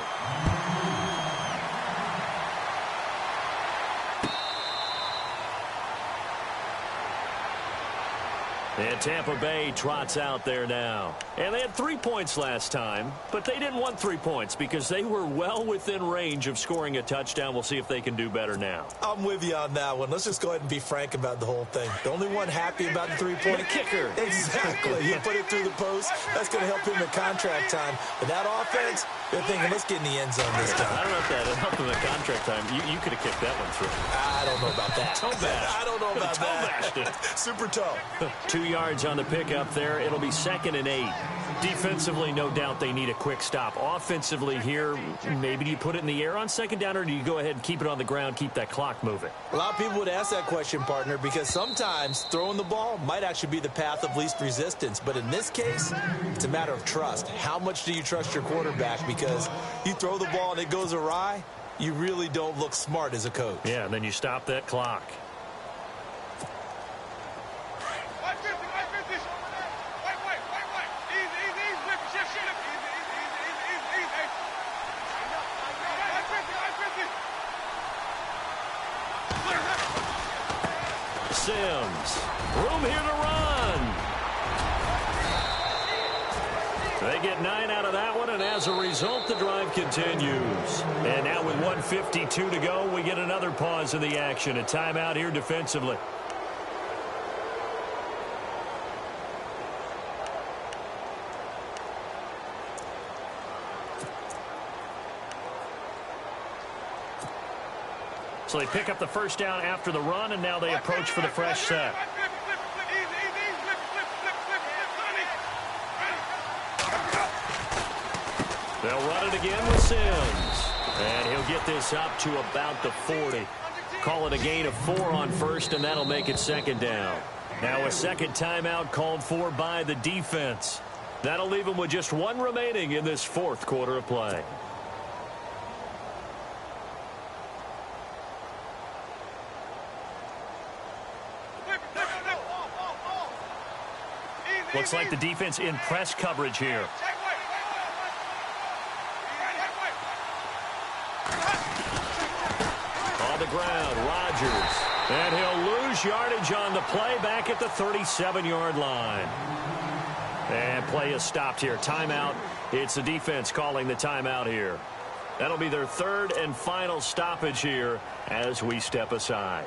And Tampa Bay trots out there now. And they had 3 points last time, but they didn't want 3 points because they were well within range of scoring a touchdown. We'll see if they can do better now. I'm with you on that one. Let's just go ahead and be frank about the whole thing. The only one happy about the three-point kicker. Exactly. You put it through the post. That's going to help him in contract time. But that offense, they're thinking, let's get in the end zone this time. I don't know if that helped him in contract time. You could have kicked that one through. I don't know about that. I don't know about that. Super toe. 2 yards on the pickup there. It'll be 2nd and 8. Defensively, no doubt they need a quick stop. Offensively here, maybe do you put it in the air on 2nd down, or do you go ahead and keep it on the ground, keep that clock moving? A lot of people would ask that question, partner, because sometimes throwing the ball might actually be the path of least resistance. But in this case, it's a matter of trust. How much do you trust your quarterback? Because you throw the ball and it goes awry, you really don't look smart as a coach. Yeah, and then you stop that clock. Sims, room here to run. They get 9 out of that one, and as a result, the drive continues. And now with 1:52 to go, we get another pause in the action. A timeout here defensively. So they pick up the first down after the run, and now they approach for the fresh set. They'll run it again with Sims. And he'll get this up to about the 40. Call it a gain of 4 on first, and that'll make it 2nd down. Now a second timeout called for by the defense. That'll leave them with just 1 remaining in this 4th quarter of play. Looks like the defense in press coverage here. On the ground, Rodgers. And he'll lose yardage on the play back at the 37-yard line. And play is stopped here. Timeout. It's the defense calling the timeout here. That'll be their 3rd and final stoppage here as we step aside.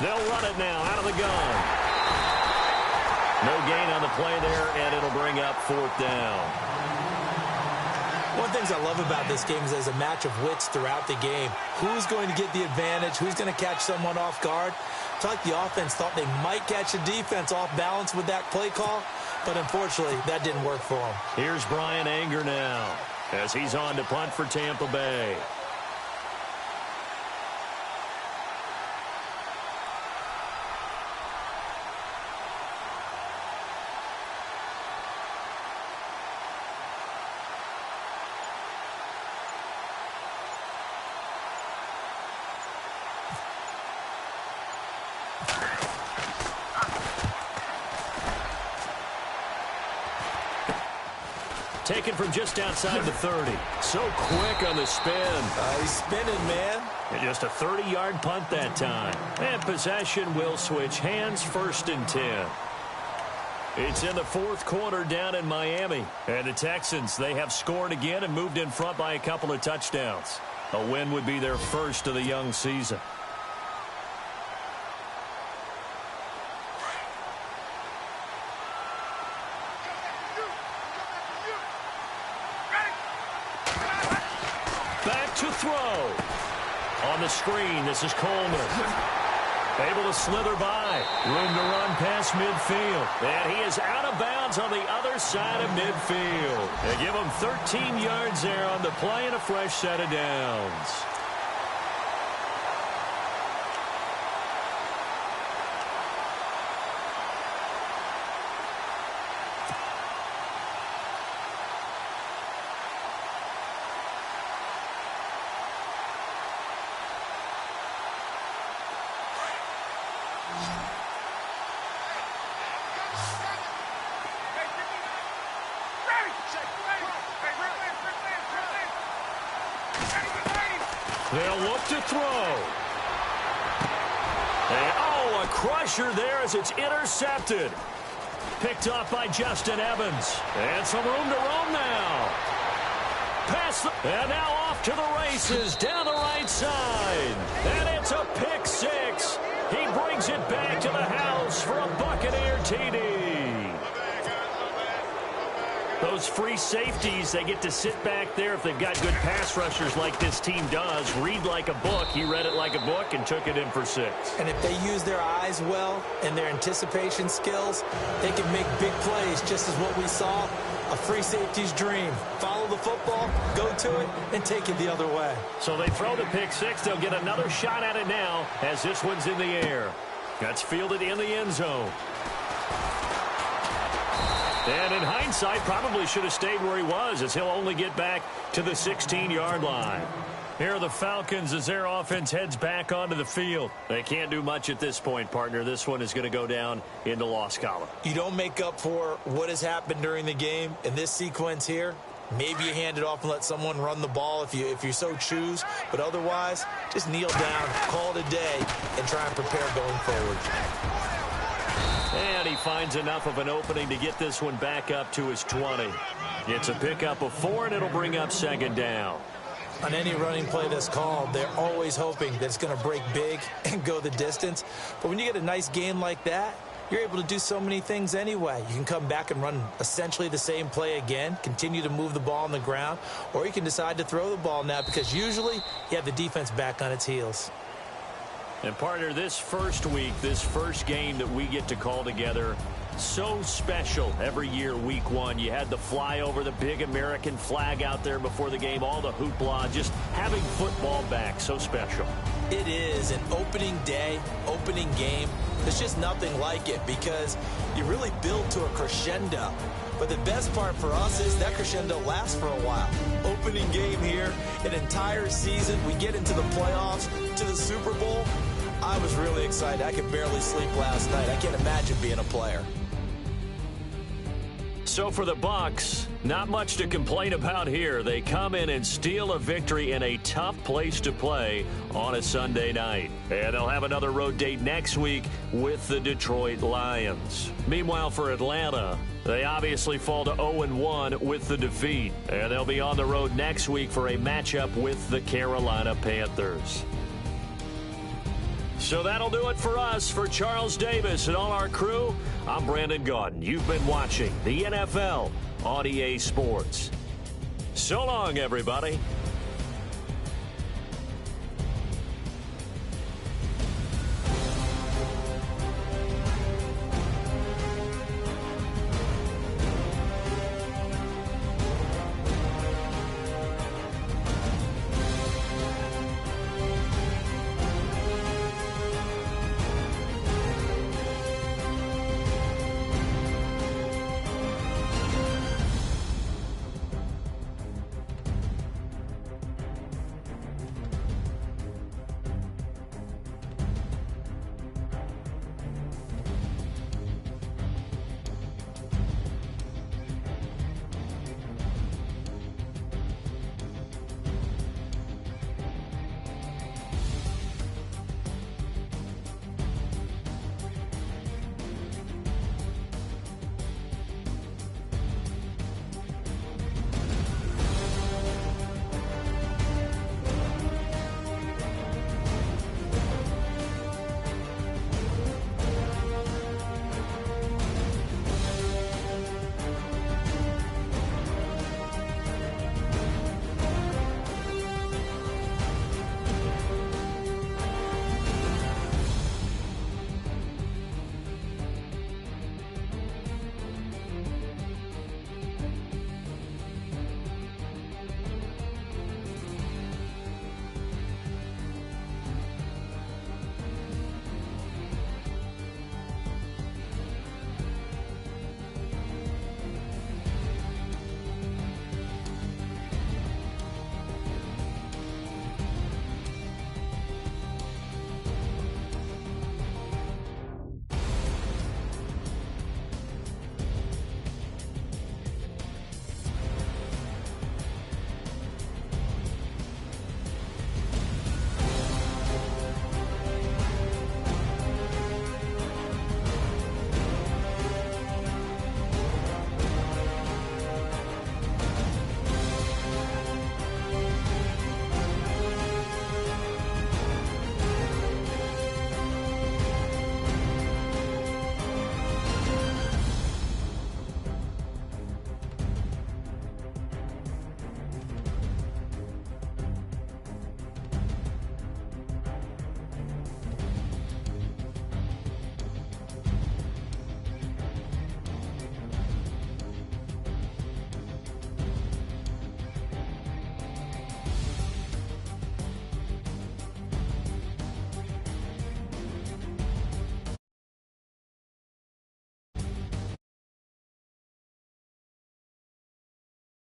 They'll run it now out of the gun. No gain on the play there, and it'll bring up 4th down. One of the things I love about this game is there's a match of wits throughout the game. Who's going to get the advantage? Who's going to catch someone off guard? It's like the offense thought they might catch the defense off balance with that play call, but unfortunately, that didn't work for them. Here's Brian Anger now as he's on to punt for Tampa Bay. Taken from just outside the 30. So quick on the spin. He's spinning, man. And just a 30-yard punt that time. And possession will switch hands, 1st and 10. It's in the 4th quarter down in Miami. And the Texans, they have scored again and moved in front by a couple of touchdowns. A win would be their first of the young season. throw. On the screen, this is Coleman. Able to slither by. Room to run past midfield. And he is out of bounds on the other side of midfield. They give him 13 yards there on the play and a fresh set of downs. They'll look to throw. And, oh, a crusher there as it's intercepted. Picked off by Justin Evans. And some room to roam now. And now off to the races down the right side. And it's a pick six. He brings it back to the house for a Buccaneer TD. Those free safeties, they get to sit back there if they've got good pass rushers like this team does. Read like a book. He read it like a book and took it in for 6. And if they use their eyes well and their anticipation skills, they can make big plays, just as what we saw. A free safety's dream. Follow the football, go to it, and take it the other way. So they throw the pick six. They'll get another shot at it now as this one's in the air. That's fielded in the end zone. And in hindsight, probably should have stayed where he was, as he'll only get back to the 16-yard line. Here are the Falcons as their offense heads back onto the field. They can't do much at this point, partner. This one is going to go down in the loss column. You don't make up for what has happened during the game in this sequence here. Maybe you hand it off and let someone run the ball if you so choose. But otherwise, just kneel down, call it a day, and try and prepare going forward. And he finds enough of an opening to get this one back up to his 20. It's a pickup of 4, and it'll bring up 2nd down. On any running play that's called, they're always hoping that it's going to break big and go the distance. But when you get a nice game like that, you're able to do so many things anyway. You can come back and run essentially the same play again, continue to move the ball on the ground, or you can decide to throw the ball now because usually you have the defense back on its heels. And, partner, this first week, this first game that we get to call together, so special every year, week 1. You had the flyover, the big American flag out there before the game, all the hoopla, just having football back, so special. It is an opening day, opening game. There's just nothing like it because you really build to a crescendo. But the best part for us is that crescendo lasts for a while. Opening game here, an entire season. We get into the playoffs, to the Super Bowl. I was really excited. I could barely sleep last night. I can't imagine being a player. So for the Bucs, not much to complain about here. They come in and steal a victory in a tough place to play on a Sunday night. And they'll have another road date next week with the Detroit Lions. Meanwhile, for Atlanta, they obviously fall to 0-1 with the defeat. And they'll be on the road next week for a matchup with the Carolina Panthers. So that'll do it for us. For Charles Davis and all our crew, I'm Brandon Gaudin. You've been watching the NFL on EA Sports. So long, everybody.